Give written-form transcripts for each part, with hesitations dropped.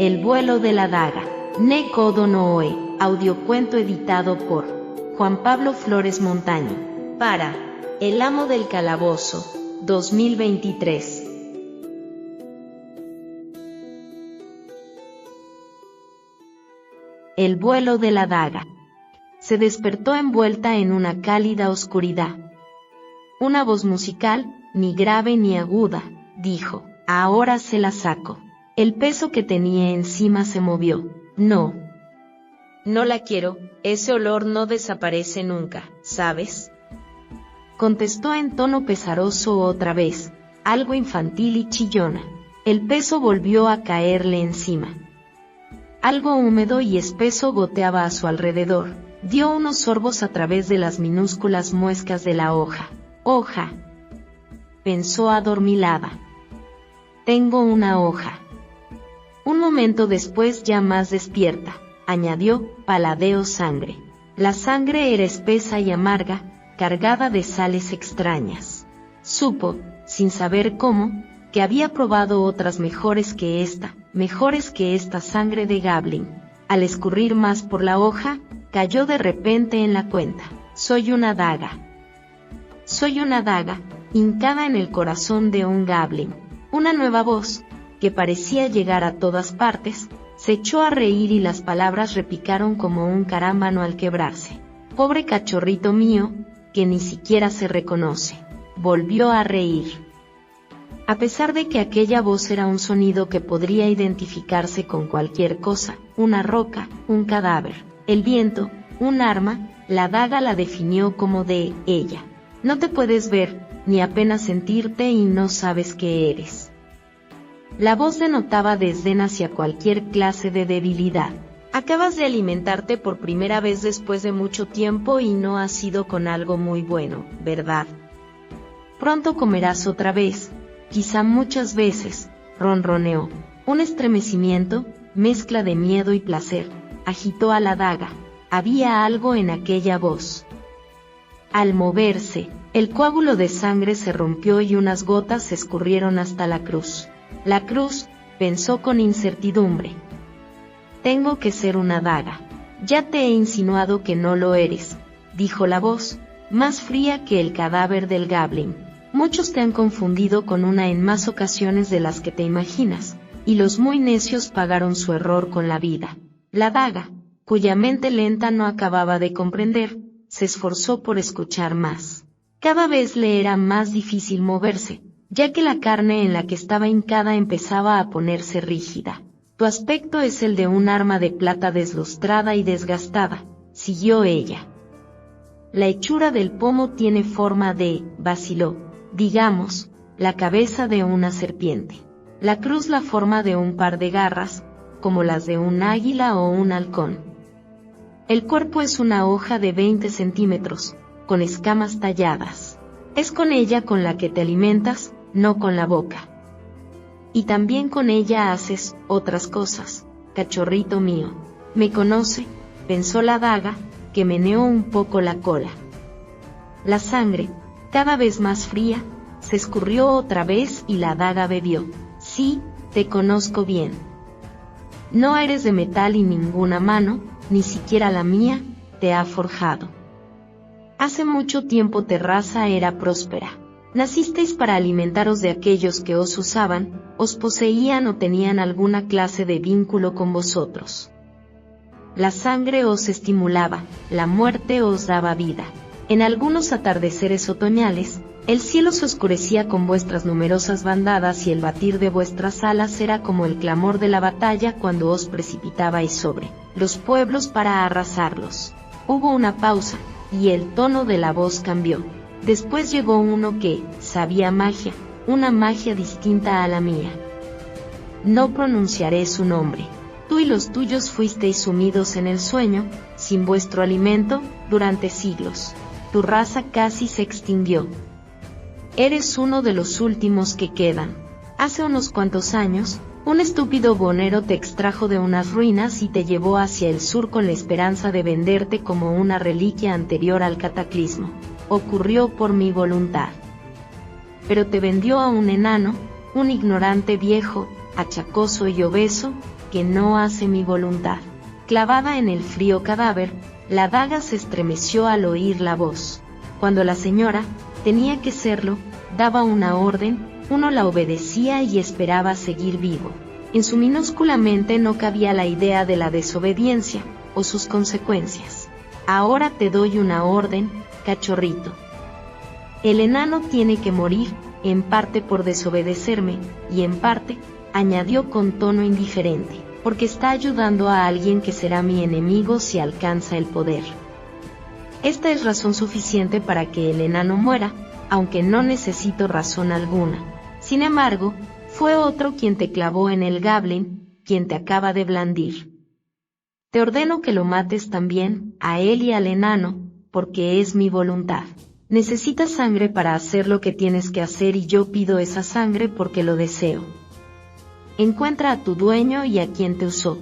El vuelo de la daga. Ne Kodo no Oe, audiocuento editado por Juan Pablo Flores Montaño, para El Amo del Calabozo, 2023. El vuelo de la daga. Se despertó envuelta en una cálida oscuridad. Una voz musical, ni grave ni aguda, dijo: ahora se la saco. El peso que tenía encima se movió. No la quiero, ese olor no desaparece nunca, ¿sabes? Contestó en tono pesaroso otra vez, algo infantil y chillona. El peso volvió a caerle encima. Algo húmedo y espeso goteaba a su alrededor. Dio unos sorbos a través de las minúsculas muescas de la hoja. Hoja, pensó adormilada. Tengo una hoja. Un momento después, ya más despierta, añadió: paladeo sangre. La sangre era espesa y amarga, cargada de sales extrañas. Supo, sin saber cómo, que había probado otras mejores que esta sangre de Gablin. Al escurrir más por la hoja, cayó de repente en la cuenta. Soy una daga, hincada en el corazón de un Gablin. Una nueva voz, que parecía llegar a todas partes, se echó a reír y las palabras repicaron como un carámbano al quebrarse. Pobre cachorrito mío, que ni siquiera se reconoce. Volvió a reír. A pesar de que aquella voz era un sonido que podría identificarse con cualquier cosa, una roca, un cadáver, el viento, un arma, la daga la definió como de ella. No te puedes ver, ni apenas sentirte y no sabes qué eres. La voz denotaba desdén hacia cualquier clase de debilidad. Acabas de alimentarte por primera vez después de mucho tiempo y no ha sido con algo muy bueno, ¿verdad? Pronto comerás otra vez, quizá muchas veces, ronroneó. Un estremecimiento, mezcla de miedo y placer, agitó a la daga. Había algo en aquella voz. Al moverse, el coágulo de sangre se rompió y unas gotas se escurrieron hasta la cruz. La cruz, pensó con incertidumbre. Tengo que ser una daga. Ya te he insinuado que no lo eres, dijo la voz, más fría que el cadáver del Gablin. Muchos te han confundido con una en más ocasiones de las que te imaginas, y los muy necios pagaron su error con la vida. La daga, cuya mente lenta no acababa de comprender, se esforzó por escuchar más. Cada vez le era más difícil moverse, ya que la carne en la que estaba hincada empezaba a ponerse rígida. Tu aspecto es el de un arma de plata deslustrada y desgastada, siguió ella. La hechura del pomo tiene forma de, vaciló, digamos, la cabeza de una serpiente. La cruz la forma de un par de garras, como las de un águila o un halcón. El cuerpo es una hoja de 20 centímetros, con escamas talladas. Es con ella con la que te alimentas, no con la boca. Y también con ella haces otras cosas, cachorrito mío. Me conoce, pensó la daga, que meneó un poco la cola. La sangre, cada vez más fría, se escurrió otra vez y la daga bebió. Sí, te conozco bien. No eres de metal y ninguna mano, ni siquiera la mía, te ha forjado. Hace mucho tiempo Terraza era próspera. Nacisteis para alimentaros de aquellos que os usaban, os poseían o tenían alguna clase de vínculo con vosotros. La sangre os estimulaba, la muerte os daba vida. En algunos atardeceres otoñales, el cielo se oscurecía con vuestras numerosas bandadas y el batir de vuestras alas era como el clamor de la batalla cuando os precipitabais sobre los pueblos para arrasarlos. Hubo una pausa, y el tono de la voz cambió. Después llegó uno que sabía magia, una magia distinta a la mía. No pronunciaré su nombre. Tú y los tuyos fuisteis sumidos en el sueño, sin vuestro alimento, durante siglos. Tu raza casi se extinguió. Eres uno de los últimos que quedan. Hace unos cuantos años, un estúpido buhonero te extrajo de unas ruinas y te llevó hacia el sur con la esperanza de venderte como una reliquia anterior al cataclismo. Ocurrió por mi voluntad. Pero te vendió a un enano, un ignorante viejo, achacoso y obeso, que no hace mi voluntad. Clavada en el frío cadáver, la daga se estremeció al oír la voz. Cuando la señora, tenía que serlo, daba una orden, uno la obedecía y esperaba seguir vivo. En su minúscula mente no cabía la idea de la desobediencia, o sus consecuencias. Ahora te doy una orden, cachorrito. El enano tiene que morir, en parte por desobedecerme, y en parte, añadió con tono indiferente, porque está ayudando a alguien que será mi enemigo si alcanza el poder. Esta es razón suficiente para que el enano muera, aunque no necesito razón alguna. Sin embargo, fue otro quien te clavó en el Gablin, quien te acaba de blandir. Te ordeno que lo mates también, a él y al enano, porque es mi voluntad. Necesitas sangre para hacer lo que tienes que hacer y yo pido esa sangre porque lo deseo. Encuentra a tu dueño y a quien te usó.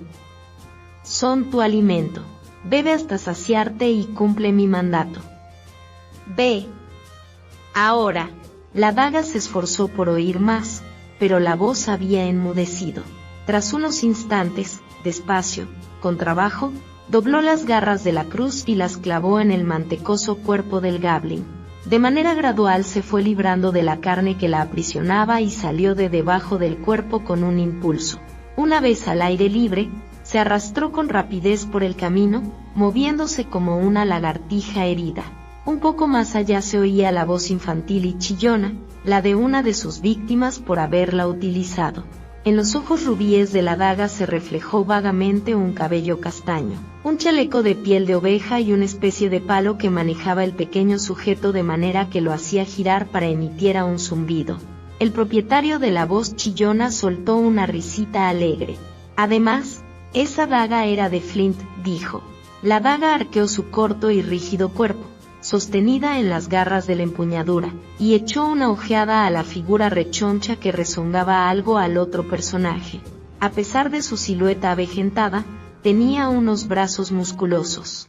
Son tu alimento. Bebe hasta saciarte y cumple mi mandato. Ve. Ahora. La daga se esforzó por oír más, pero la voz había enmudecido. Tras unos instantes, despacio, con trabajo, dobló las garras de la cruz y las clavó en el mantecoso cuerpo del Gablin. De manera gradual se fue librando de la carne que la aprisionaba y salió de debajo del cuerpo con un impulso. Una vez al aire libre, se arrastró con rapidez por el camino, moviéndose como una lagartija herida. Un poco más allá se oía la voz infantil y chillona, la de una de sus víctimas por haberla utilizado. En los ojos rubíes de la daga se reflejó vagamente un cabello castaño, un chaleco de piel de oveja y una especie de palo que manejaba el pequeño sujeto de manera que lo hacía girar para emitir un zumbido. El propietario de la voz chillona soltó una risita alegre. Además, esa daga era de Flint, dijo. La daga arqueó su corto y rígido cuerpo, sostenida en las garras de la empuñadura, y echó una ojeada a la figura rechoncha que rezongaba algo al otro personaje. A pesar de su silueta avejentada, tenía unos brazos musculosos.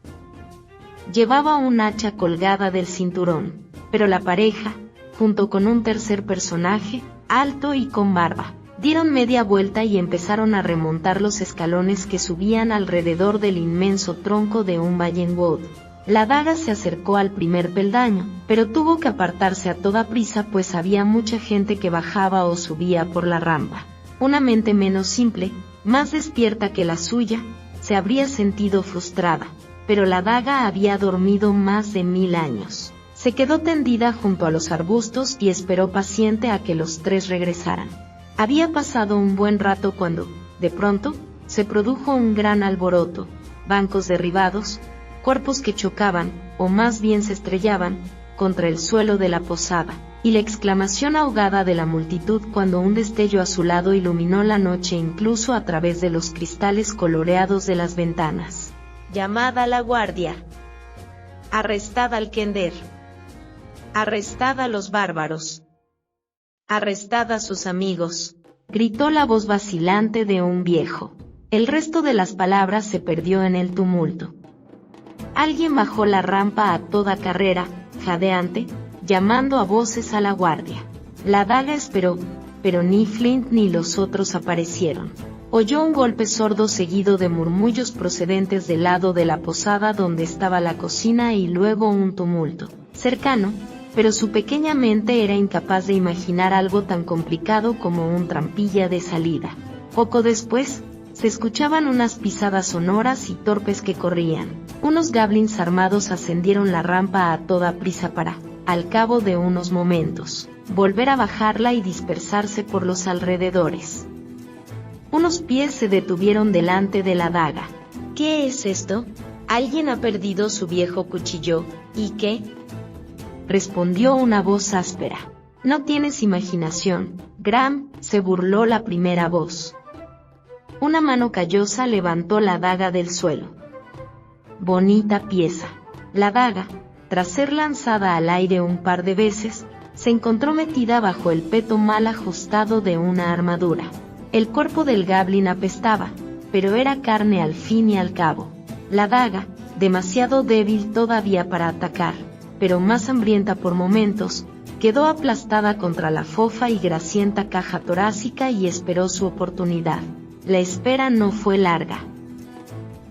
Llevaba un hacha colgada del cinturón, pero la pareja, junto con un tercer personaje, alto y con barba, dieron media vuelta y empezaron a remontar los escalones que subían alrededor del inmenso tronco de un Ballenwood. La daga se acercó al primer peldaño, pero tuvo que apartarse a toda prisa pues había mucha gente que bajaba o subía por la rampa. Una mente menos simple, más despierta que la suya, se habría sentido frustrada, pero la daga había dormido más de 1000 años. Se quedó tendida junto a los arbustos y esperó paciente a que los tres regresaran. Había pasado un buen rato cuando, de pronto, se produjo un gran alboroto, bancos derribados, cuerpos que chocaban, o más bien se estrellaban, contra el suelo de la posada, y la exclamación ahogada de la multitud cuando un destello azulado iluminó la noche incluso a través de los cristales coloreados de las ventanas. Llamad a la guardia. Arrestad al Kender. Arrestad a los bárbaros. Arrestad a sus amigos, gritó la voz vacilante de un viejo. El resto de las palabras se perdió en el tumulto. Alguien bajó la rampa a toda carrera, jadeante, llamando a voces a la guardia. La daga esperó, pero ni Flint ni los otros aparecieron. Oyó un golpe sordo seguido de murmullos procedentes del lado de la posada donde estaba la cocina y luego un tumulto, cercano, pero su pequeña mente era incapaz de imaginar algo tan complicado como un trampilla de salida. Poco después, se escuchaban unas pisadas sonoras y torpes que corrían. Unos goblins armados ascendieron la rampa a toda prisa para, al cabo de unos momentos, volver a bajarla y dispersarse por los alrededores. Unos pies se detuvieron delante de la daga. ¿Qué es esto? ¿Alguien ha perdido su viejo cuchillo? ¿Y qué? Respondió una voz áspera. No tienes imaginación, Graham, se burló la primera voz. Una mano callosa levantó la daga del suelo. Bonita pieza. La daga, tras ser lanzada al aire un par de veces, se encontró metida bajo el peto mal ajustado de una armadura. El cuerpo del goblin apestaba, pero era carne al fin y al cabo. La daga, demasiado débil todavía para atacar, pero más hambrienta por momentos, quedó aplastada contra la fofa y grasienta caja torácica y esperó su oportunidad. La espera no fue larga.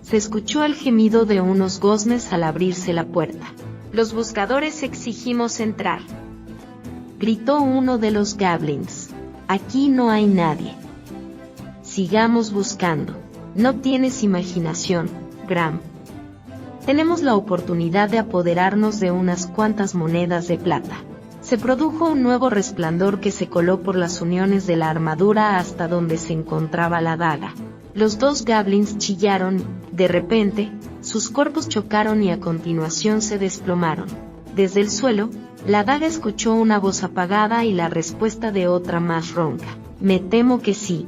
Se escuchó el gemido de unos goznes al abrirse la puerta. «Los buscadores exigimos entrar», gritó uno de los goblins. «Aquí no hay nadie. Sigamos buscando. No tienes imaginación, Graham. Tenemos la oportunidad de apoderarnos de unas cuantas monedas de plata». Se produjo un nuevo resplandor que se coló por las uniones de la armadura hasta donde se encontraba la daga. Los dos goblins chillaron, de repente, sus cuerpos chocaron y a continuación se desplomaron. Desde el suelo, la daga escuchó una voz apagada y la respuesta de otra más ronca. «Me temo que sí.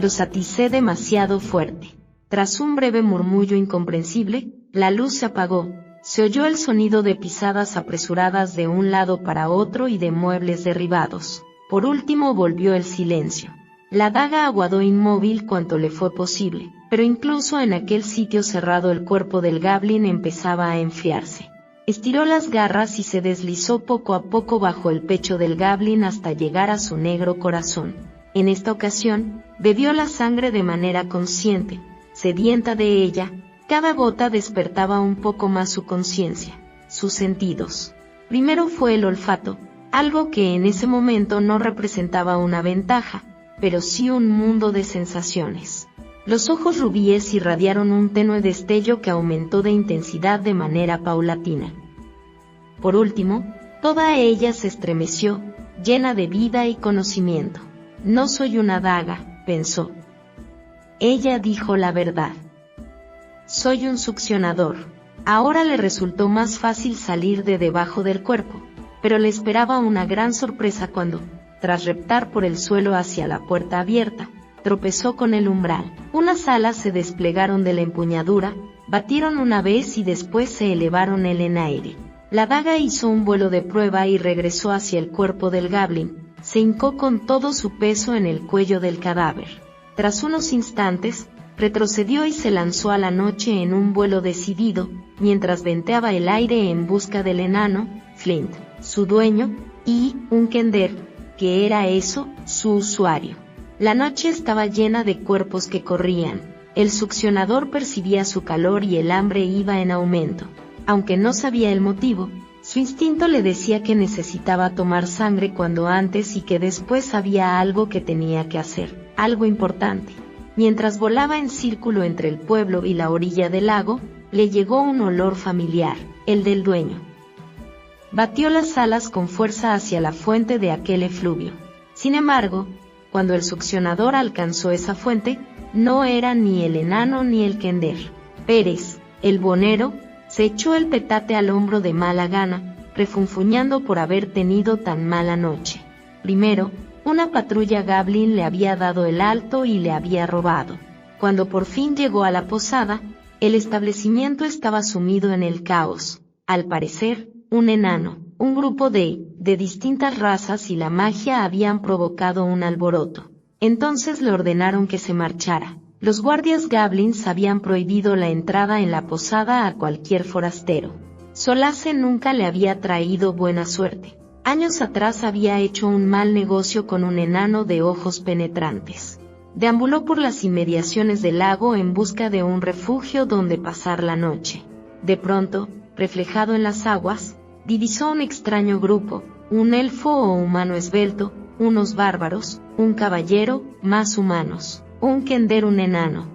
Los aticé demasiado fuerte». Tras un breve murmullo incomprensible, la luz se apagó. Se oyó el sonido de pisadas apresuradas de un lado para otro y de muebles derribados. Por último volvió el silencio. La daga aguardó inmóvil cuanto le fue posible, pero incluso en aquel sitio cerrado el cuerpo del goblin empezaba a enfriarse. Estiró las garras y se deslizó poco a poco bajo el pecho del goblin hasta llegar a su negro corazón. En esta ocasión, bebió la sangre de manera consciente, sedienta de ella. Cada gota despertaba un poco más su conciencia, sus sentidos. Primero fue el olfato, algo que en ese momento no representaba una ventaja, pero sí un mundo de sensaciones. Los ojos rubíes irradiaron un tenue destello que aumentó de intensidad de manera paulatina. Por último, toda ella se estremeció, llena de vida y conocimiento. «No soy una daga», pensó. Ella dijo la verdad. «Soy un succionador». Ahora le resultó más fácil salir de debajo del cuerpo, pero le esperaba una gran sorpresa cuando, tras reptar por el suelo hacia la puerta abierta, tropezó con el umbral. Unas alas se desplegaron de la empuñadura, batieron una vez y después se elevaron en aire. La daga hizo un vuelo de prueba y regresó hacia el cuerpo del goblin. Se hincó con todo su peso en el cuello del cadáver. Tras unos instantes, retrocedió y se lanzó a la noche en un vuelo decidido, mientras venteaba el aire en busca del enano, Flint, su dueño, y un kender, que era eso, su usuario. La noche estaba llena de cuerpos que corrían. El succionador percibía su calor y el hambre iba en aumento. Aunque no sabía el motivo, su instinto le decía que necesitaba tomar sangre cuando antes y que después había algo que tenía que hacer, algo importante. Mientras volaba en círculo entre el pueblo y la orilla del lago, le llegó un olor familiar, el del dueño. Batió las alas con fuerza hacia la fuente de aquel efluvio. Sin embargo, cuando el succionador alcanzó esa fuente, no era ni el enano ni el kender. Pérez, el bonero, se echó el petate al hombro de mala gana, refunfuñando por haber tenido tan mala noche. Primero, una patrulla goblin le había dado el alto y le había robado. Cuando por fin llegó a la posada, el establecimiento estaba sumido en el caos. Al parecer, un enano, un grupo de distintas razas y la magia habían provocado un alboroto. Entonces le ordenaron que se marchara. Los guardias goblins habían prohibido la entrada en la posada a cualquier forastero. Solace nunca le había traído buena suerte. Años atrás había hecho un mal negocio con un enano de ojos penetrantes. Deambuló por las inmediaciones del lago en busca de un refugio donde pasar la noche. De pronto, reflejado en las aguas, divisó un extraño grupo, un elfo o humano esbelto, unos bárbaros, un caballero, más humanos, un kender, un enano.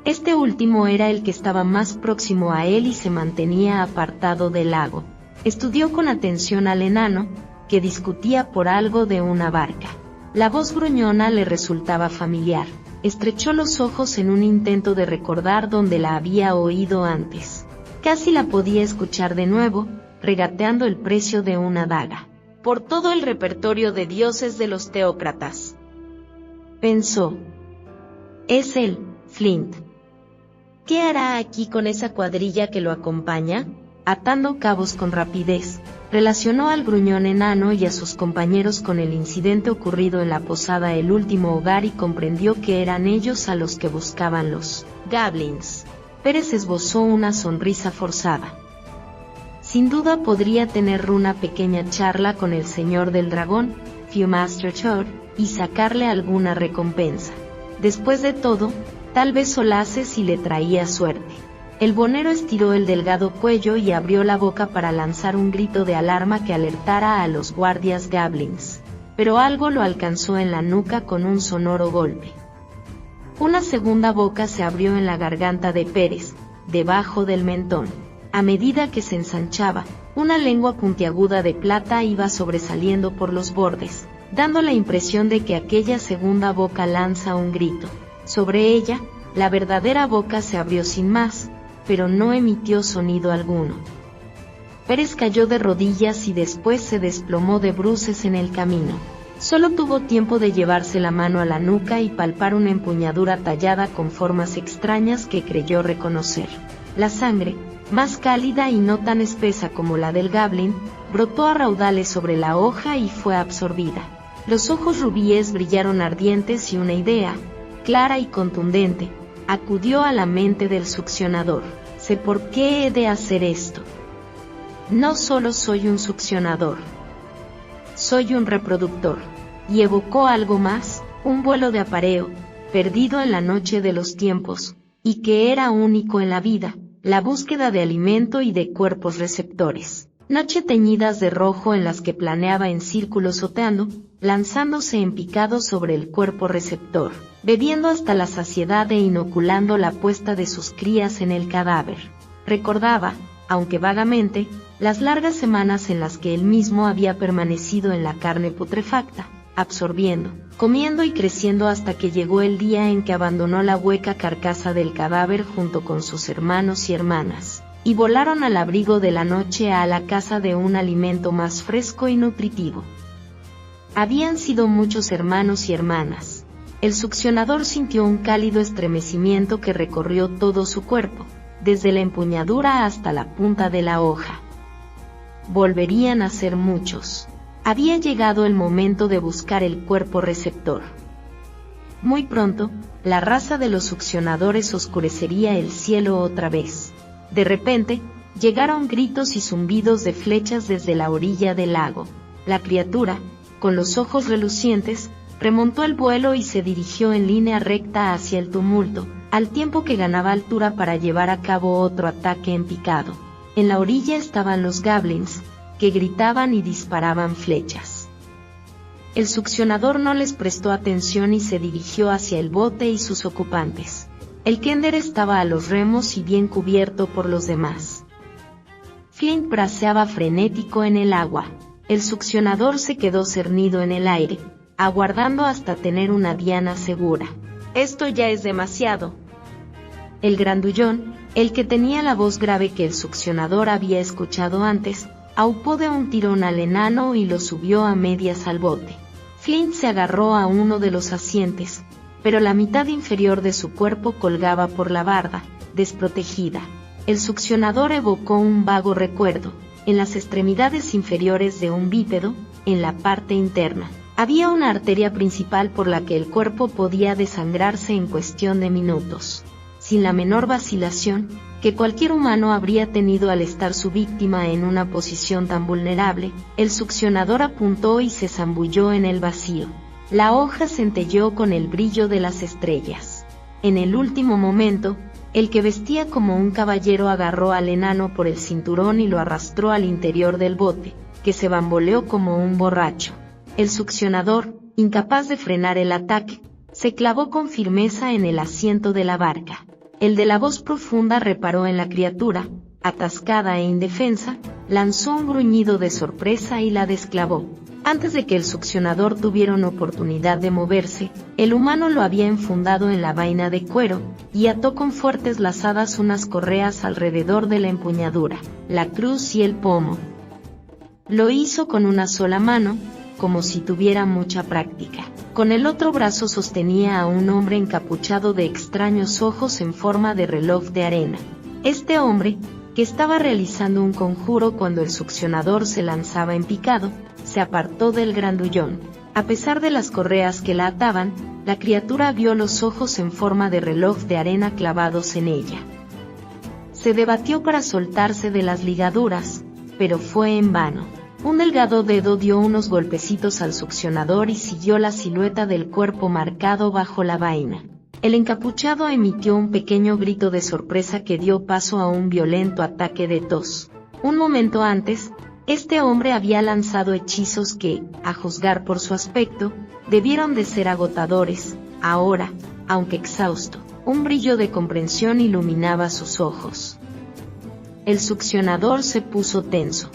Este último era el que estaba más próximo a él y se mantenía apartado del lago. Estudió con atención al enano, que discutía por algo de una barca. La voz gruñona le resultaba familiar. Estrechó los ojos en un intento de recordar dónde la había oído antes. Casi la podía escuchar de nuevo, regateando el precio de una daga. Por todo el repertorio de dioses de los teócratas. Pensó. Es él, Flint. ¿Qué hará aquí con esa cuadrilla que lo acompaña? Atando cabos con rapidez, relacionó al gruñón enano y a sus compañeros con el incidente ocurrido en la posada El Último Hogar y comprendió que eran ellos a los que buscaban los goblins. Pérez esbozó una sonrisa forzada. Sin duda podría tener una pequeña charla con el señor del dragón, Viewmaster Todd, y sacarle alguna recompensa. Después de todo, tal vez Solaces y le traía suerte. El bonero estiró el delgado cuello y abrió la boca para lanzar un grito de alarma que alertara a los guardias goblins. Pero algo lo alcanzó en la nuca con un sonoro golpe. Una segunda boca se abrió en la garganta de Pérez, debajo del mentón. A medida que se ensanchaba, una lengua puntiaguda de plata iba sobresaliendo por los bordes, dando la impresión de que aquella segunda boca lanza un grito. Sobre ella, la verdadera boca se abrió sin más, pero no emitió sonido alguno. Pérez cayó de rodillas y después se desplomó de bruces en el camino. Solo tuvo tiempo de llevarse la mano a la nuca y palpar una empuñadura tallada con formas extrañas que creyó reconocer. La sangre, más cálida y no tan espesa como la del goblin, brotó a raudales sobre la hoja y fue absorbida. Los ojos rubíes brillaron ardientes y una idea, clara y contundente, acudió a la mente del succionador. Sé por qué he de hacer esto. No solo soy un succionador, soy un reproductor. Y evocó algo más, un vuelo de apareo, perdido en la noche de los tiempos, y que era único en la vida, la búsqueda de alimento y de cuerpos receptores. Noche teñidas de rojo en las que planeaba en círculos oteando, lanzándose en picado sobre el cuerpo receptor, bebiendo hasta la saciedad e inoculando la puesta de sus crías en el cadáver. Recordaba, aunque vagamente, las largas semanas en las que él mismo había permanecido en la carne putrefacta, absorbiendo, comiendo y creciendo hasta que llegó el día en que abandonó la hueca carcasa del cadáver junto con sus hermanos y hermanas, y volaron al abrigo de la noche a la casa de un alimento más fresco y nutritivo. Habían sido muchos hermanos y hermanas. El succionador sintió un cálido estremecimiento que recorrió todo su cuerpo, desde la empuñadura hasta la punta de la hoja. Volverían a ser muchos. Había llegado el momento de buscar el cuerpo receptor. Muy pronto, la raza de los succionadores oscurecería el cielo otra vez. De repente, llegaron gritos y zumbidos de flechas desde la orilla del lago. La criatura, con los ojos relucientes, remontó el vuelo y se dirigió en línea recta hacia el tumulto, al tiempo que ganaba altura para llevar a cabo otro ataque en picado. En la orilla estaban los goblins, que gritaban y disparaban flechas. El succionador no les prestó atención y se dirigió hacia el bote y sus ocupantes. El Kender estaba a los remos y bien cubierto por los demás. Flint braceaba frenético en el agua. El succionador se quedó cernido en el aire, aguardando hasta tener una diana segura. Esto ya es demasiado. El grandullón, el que tenía la voz grave que el succionador había escuchado antes, aupó de un tirón al enano y lo subió a medias al bote. Flint se agarró a uno de los asientes, pero la mitad inferior de su cuerpo colgaba por la barda, desprotegida. El succionador evocó un vago recuerdo. En las extremidades inferiores de un bípedo, en la parte interna, había una arteria principal por la que el cuerpo podía desangrarse en cuestión de minutos, sin la menor vacilación, que cualquier humano habría tenido al estar su víctima en una posición tan vulnerable. El succionador apuntó y se zambulló en el vacío. La hoja centelleó con el brillo de las estrellas. En el último momento, el que vestía como un caballero agarró al enano por el cinturón y lo arrastró al interior del bote, que se bamboleó como un borracho. El succionador, incapaz de frenar el ataque, se clavó con firmeza en el asiento de la barca. El de la voz profunda reparó en la criatura, atascada e indefensa, lanzó un gruñido de sorpresa y la desclavó. Antes de que el succionador tuviera una oportunidad de moverse, el humano lo había enfundado en la vaina de cuero, y ató con fuertes lazadas unas correas alrededor de la empuñadura, la cruz y el pomo. Lo hizo con una sola mano, como si tuviera mucha práctica. Con el otro brazo sostenía a un hombre encapuchado de extraños ojos en forma de reloj de arena. Este hombre, que estaba realizando un conjuro cuando el succionador se lanzaba en picado, se apartó del grandullón. A pesar de las correas que la ataban, la criatura vio los ojos en forma de reloj de arena clavados en ella. Se debatió para soltarse de las ligaduras, pero fue en vano. Un delgado dedo dio unos golpecitos al succionador y siguió la silueta del cuerpo marcado bajo la vaina. El encapuchado emitió un pequeño grito de sorpresa que dio paso a un violento ataque de tos. Un momento antes, este hombre había lanzado hechizos que, a juzgar por su aspecto, debieron de ser agotadores. Ahora, aunque exhausto, un brillo de comprensión iluminaba sus ojos. El succionador se puso tenso.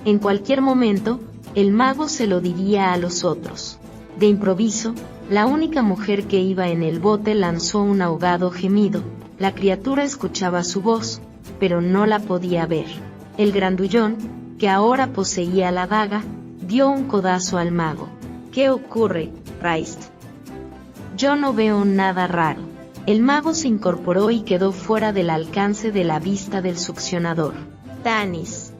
En cualquier momento, el mago se lo diría a los otros. De improviso, la única mujer que iba en el bote lanzó un ahogado gemido. La criatura escuchaba su voz, pero no la podía ver. El grandullón, que ahora poseía la daga, dio un codazo al mago. ¿Qué ocurre, Raist? Yo no veo nada raro. El mago se incorporó y quedó fuera del alcance de la vista del succionador. Tanis.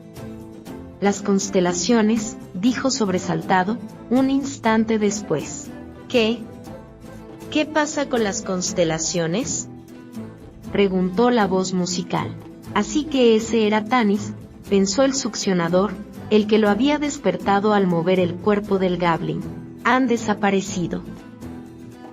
Las constelaciones, dijo sobresaltado, un instante después. ¿Qué? ¿Qué pasa con las constelaciones?, preguntó la voz musical. Así que ese era Tanis, pensó el succionador, el que lo había despertado al mover el cuerpo del Goblin. Han desaparecido.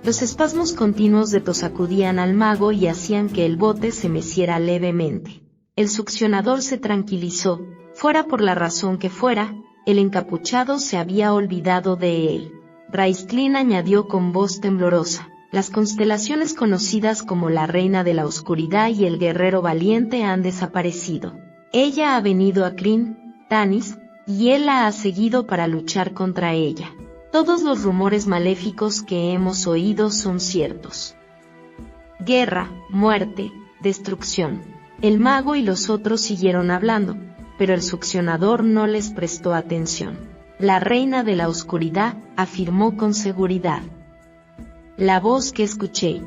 Los espasmos continuos de tos sacudían al mago y hacían que el bote se meciera levemente. El succionador se tranquilizó. Fuera por la razón que fuera, el encapuchado se había olvidado de él. Raistlin añadió con voz temblorosa: las constelaciones conocidas como la Reina de la Oscuridad y el Guerrero Valiente han desaparecido. Ella ha venido a Krynn, Tanis, y él la ha seguido para luchar contra ella. Todos los rumores maléficos que hemos oído son ciertos. Guerra, muerte, destrucción. El mago y los otros siguieron hablando, pero el succionador no les prestó atención. La Reina de la Oscuridad, afirmó con seguridad. La voz que escuché.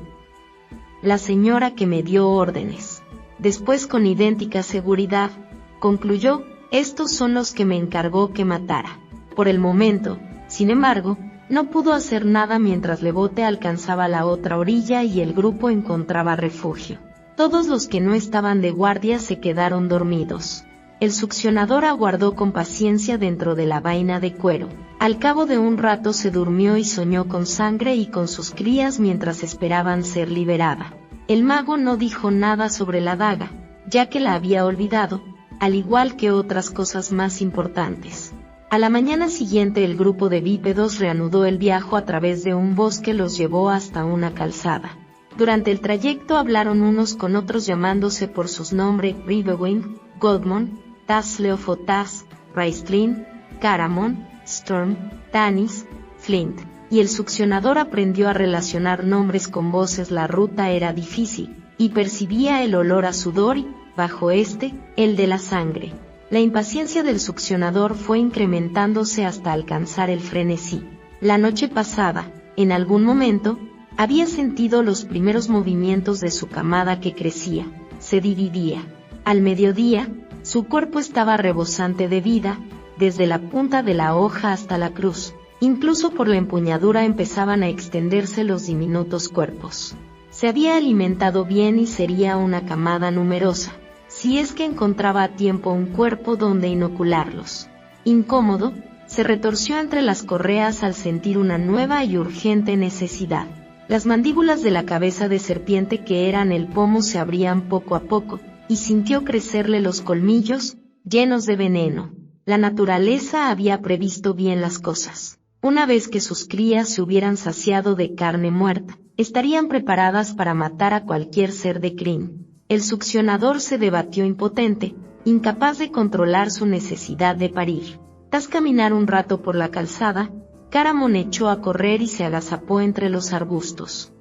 La señora que me dio órdenes. Después, con idéntica seguridad, concluyó: estos son los que me encargó que matara. Por el momento, sin embargo, no pudo hacer nada mientras el bote alcanzaba la otra orilla y el grupo encontraba refugio. Todos los que no estaban de guardia se quedaron dormidos. El succionador aguardó con paciencia dentro de la vaina de cuero. Al cabo de un rato se durmió y soñó con sangre y con sus crías mientras esperaban ser liberada. El mago no dijo nada sobre la daga, ya que la había olvidado, al igual que otras cosas más importantes. A la mañana siguiente el grupo de bípedos reanudó el viaje a través de un bosque, los llevó hasta una calzada. Durante el trayecto hablaron unos con otros llamándose por sus nombres: Riverwind, Godmon, Tasleofotas, Raistlin, Caramon, Storm, Tanis, Flint, y el succionador aprendió a relacionar nombres con voces. La ruta era difícil, y percibía el olor a sudor y, bajo el de la sangre. La impaciencia del succionador fue incrementándose hasta alcanzar el frenesí. La noche pasada, en algún momento, había sentido los primeros movimientos de su camada que crecía, se dividía. Al mediodía, su cuerpo estaba rebosante de vida, desde la punta de la hoja hasta la cruz. Incluso por la empuñadura empezaban a extenderse los diminutos cuerpos. Se había alimentado bien y sería una camada numerosa, si es que encontraba a tiempo un cuerpo donde inocularlos. Incómodo, se retorció entre las correas al sentir una nueva y urgente necesidad. Las mandíbulas de la cabeza de serpiente que eran el pomo se abrían poco a poco, y sintió crecerle los colmillos, llenos de veneno. La naturaleza había previsto bien las cosas. Una vez que sus crías se hubieran saciado de carne muerta, estarían preparadas para matar a cualquier ser de Krynn. El succionador se debatió impotente, incapaz de controlar su necesidad de parir. Tras caminar un rato por la calzada, Caramon echó a correr y se agazapó entre los arbustos.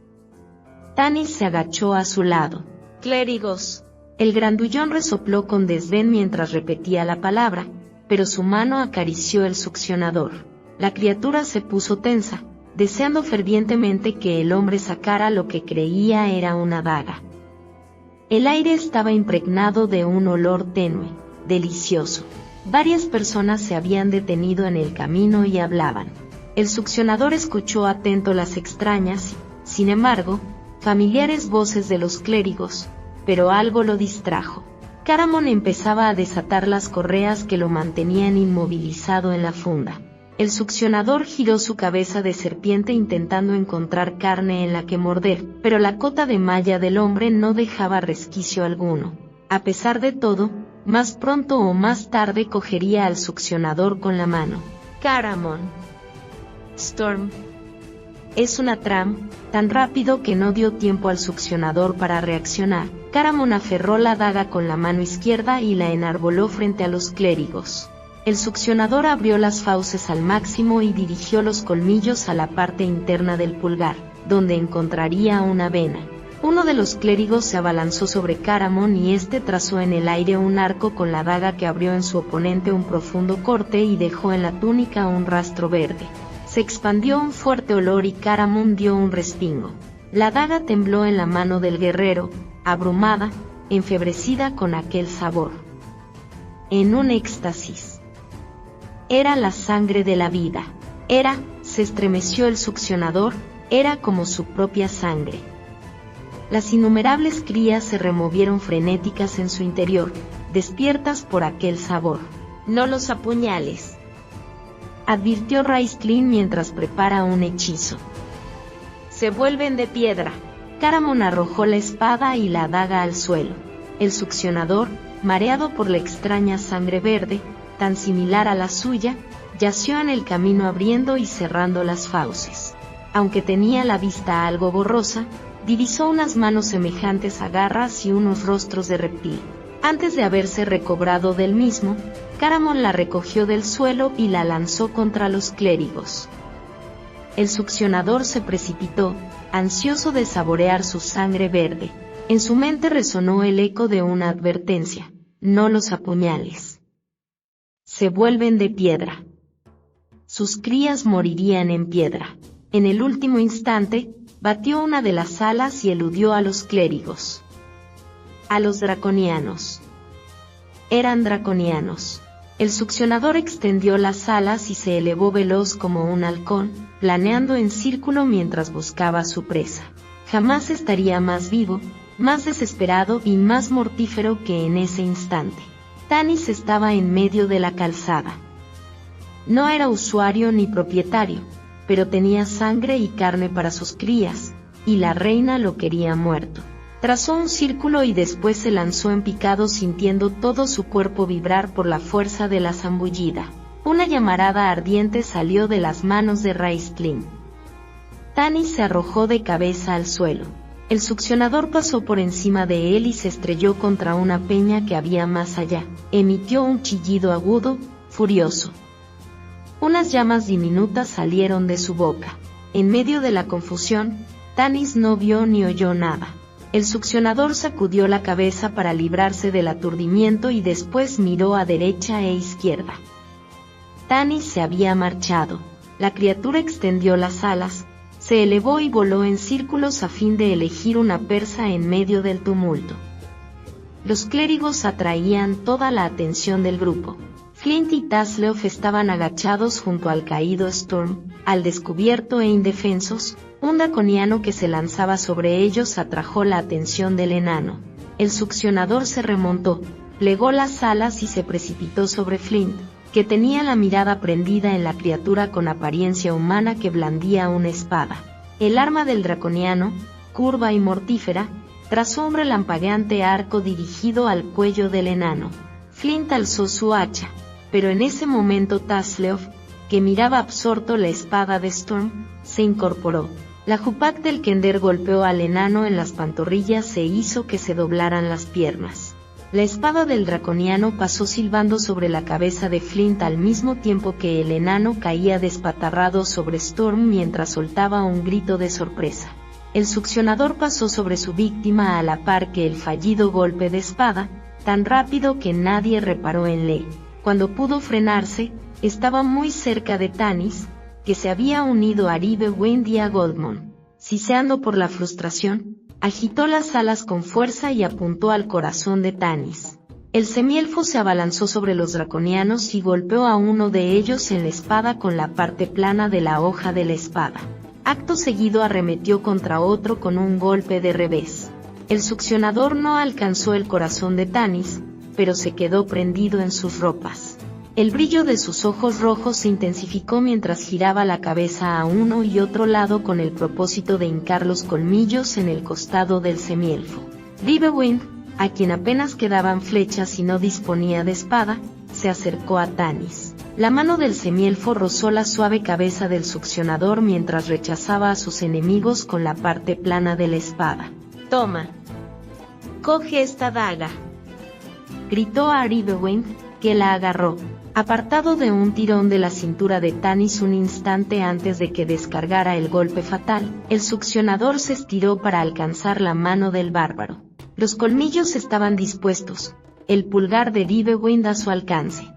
Tanis se agachó a su lado. «Clérigos». El grandullón resopló con desdén mientras repetía la palabra, pero su mano acarició el succionador. La criatura se puso tensa, deseando fervientemente que el hombre sacara lo que creía era una daga. El aire estaba impregnado de un olor tenue, delicioso. Varias personas se habían detenido en el camino y hablaban. El succionador escuchó atento las extrañas, sin embargo, familiares voces de los clérigos, pero algo lo distrajo. Caramon empezaba a desatar las correas que lo mantenían inmovilizado en la funda. El succionador giró su cabeza de serpiente intentando encontrar carne en la que morder, pero la cota de malla del hombre no dejaba resquicio alguno. A pesar de todo, más pronto o más tarde cogería al succionador con la mano. Caramon. Storm. Es una tram, tan rápido que no dio tiempo al succionador para reaccionar. Caramon aferró la daga con la mano izquierda y la enarboló frente a los clérigos. El succionador abrió las fauces al máximo y dirigió los colmillos a la parte interna del pulgar, donde encontraría una vena. Uno de los clérigos se abalanzó sobre Caramon y este trazó en el aire un arco con la daga que abrió en su oponente un profundo corte y dejó en la túnica un rastro verde. Se expandió un fuerte olor y Caramon dio un respingo. La daga tembló en la mano del guerrero, abrumada, enfebrecida con aquel sabor. En un éxtasis. Era la sangre de la vida. Se estremeció el succionador, era como su propia sangre. Las innumerables crías se removieron frenéticas en su interior, despiertas por aquel sabor. No los apuñales, advirtió Raistlin mientras prepara un hechizo. Se vuelven de piedra. Caramon arrojó la espada y la daga al suelo. El succionador, mareado por la extraña sangre verde, tan similar a la suya, yació en el camino abriendo y cerrando las fauces. Aunque tenía la vista algo borrosa, divisó unas manos semejantes a garras y unos rostros de reptil. Antes de haberse recobrado del mismo, Caramon la recogió del suelo y la lanzó contra los clérigos. El succionador se precipitó, ansioso de saborear su sangre verde. En su mente resonó el eco de una advertencia: no los apuñales. Se vuelven de piedra. Sus crías morirían en piedra. En el último instante, batió una de las alas y eludió a los clérigos. A los draconianos. Eran draconianos. El succionador extendió las alas y se elevó veloz como un halcón, planeando en círculo mientras buscaba a su presa. Jamás estaría más vivo, más desesperado y más mortífero que en ese instante. Tanis estaba en medio de la calzada. No era usuario ni propietario, pero tenía sangre y carne para sus crías, y la reina lo quería muerto. Trazó un círculo y después se lanzó en picado sintiendo todo su cuerpo vibrar por la fuerza de la zambullida. Una llamarada ardiente salió de las manos de Raistlin. Tanis se arrojó de cabeza al suelo. El succionador pasó por encima de él y se estrelló contra una peña que había más allá. Emitió un chillido agudo, furioso. Unas llamas diminutas salieron de su boca. En medio de la confusión, Tanis no vio ni oyó nada. El succionador sacudió la cabeza para librarse del aturdimiento y después miró a derecha e izquierda. Tanis se había marchado. La criatura extendió las alas, se elevó y voló en círculos a fin de elegir una persa en medio del tumulto. Los clérigos atraían toda la atención del grupo. Flint y Tasleof estaban agachados junto al caído Storm, al descubierto e indefensos. Un draconiano que se lanzaba sobre ellos atrajo la atención del enano. El succionador se remontó, plegó las alas y se precipitó sobre Flint, que tenía la mirada prendida en la criatura con apariencia humana que blandía una espada. El arma del draconiano, curva y mortífera, trazó un relampagueante arco dirigido al cuello del enano. Flint alzó su hacha, pero en ese momento Tasleof, que miraba absorto la espada de Storm, se incorporó. La jupak del Kender golpeó al enano en las pantorrillas e hizo que se doblaran las piernas. La espada del draconiano pasó silbando sobre la cabeza de Flint al mismo tiempo que el enano caía despatarrado sobre Storm mientras soltaba un grito de sorpresa. El succionador pasó sobre su víctima a la par que el fallido golpe de espada, tan rápido que nadie reparó en él. Cuando pudo frenarse, estaba muy cerca de Tanis, que se había unido a Ribewind y a Goldmon. Siseando por la frustración, agitó las alas con fuerza y apuntó al corazón de Tanis. El semielfo se abalanzó sobre los draconianos y golpeó a uno de ellos en la espada con la parte plana de la hoja de la espada. Acto seguido arremetió contra otro con un golpe de revés. El succionador no alcanzó el corazón de Tanis, pero se quedó prendido en sus ropas. El brillo de sus ojos rojos se intensificó mientras giraba la cabeza a uno y otro lado con el propósito de hincar los colmillos en el costado del semielfo. Riverwind, a quien apenas quedaban flechas y no disponía de espada, se acercó a Tanis. La mano del semielfo rozó la suave cabeza del succionador mientras rechazaba a sus enemigos con la parte plana de la espada. «Toma. Coge esta daga», gritó a Riverwind, que la agarró, apartado de un tirón de la cintura de Tanis un instante antes de que descargara el golpe fatal. El succionador se estiró para alcanzar la mano del bárbaro. Los colmillos estaban dispuestos, el pulgar de Riverwind a su alcance.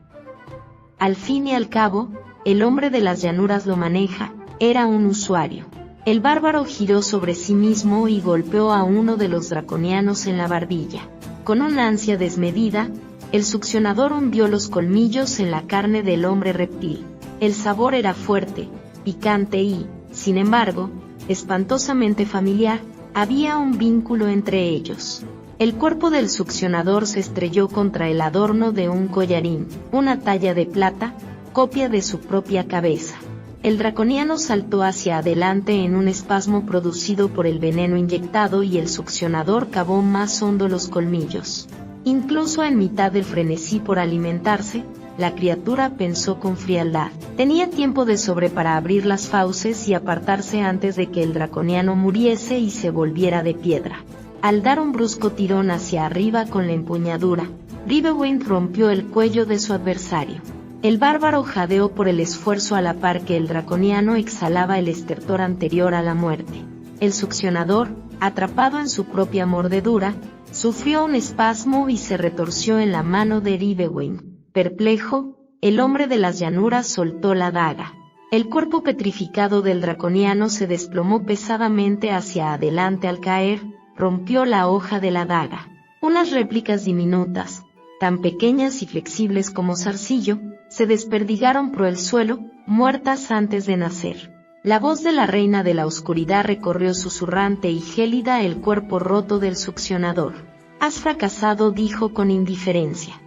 Al fin y al cabo, el hombre de las llanuras lo maneja, era un usuario. El bárbaro giró sobre sí mismo y golpeó a uno de los draconianos en la barbilla. Con una ansia desmedida, el succionador hundió los colmillos en la carne del hombre reptil. El sabor era fuerte, picante y, sin embargo, espantosamente familiar. Había un vínculo entre ellos. El cuerpo del succionador se estrelló contra el adorno de un collarín, una talla de plata, copia de su propia cabeza. El draconiano saltó hacia adelante en un espasmo producido por el veneno inyectado y el succionador cavó más hondo los colmillos. Incluso en mitad del frenesí por alimentarse, la criatura pensó con frialdad. Tenía tiempo de sobre para abrir las fauces y apartarse antes de que el draconiano muriese y se volviera de piedra. Al dar un brusco tirón hacia arriba con la empuñadura, Riverwind rompió el cuello de su adversario. El bárbaro jadeó por el esfuerzo a la par que el draconiano exhalaba el estertor anterior a la muerte. El succionador, atrapado en su propia mordedura, sufrió un espasmo y se retorció en la mano de Riverwind. Perplejo, el hombre de las llanuras soltó la daga. El cuerpo petrificado del draconiano se desplomó pesadamente hacia adelante al caer, rompió la hoja de la daga. Unas réplicas diminutas, tan pequeñas y flexibles como zarcillo, se desperdigaron por el suelo, muertas antes de nacer. La voz de la reina de la oscuridad recorrió susurrante y gélida el cuerpo roto del succionador. «Has fracasado», dijo con indiferencia.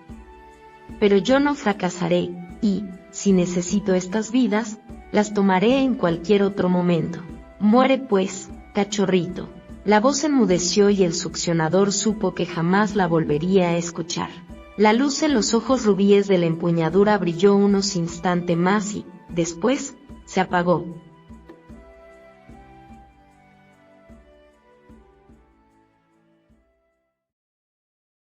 «Pero yo no fracasaré, y, si necesito estas vidas, las tomaré en cualquier otro momento. Muere pues, cachorrito». La voz enmudeció y el succionador supo que jamás la volvería a escuchar. La luz en los ojos rubíes de la empuñadura brilló unos instantes más y, después, se apagó.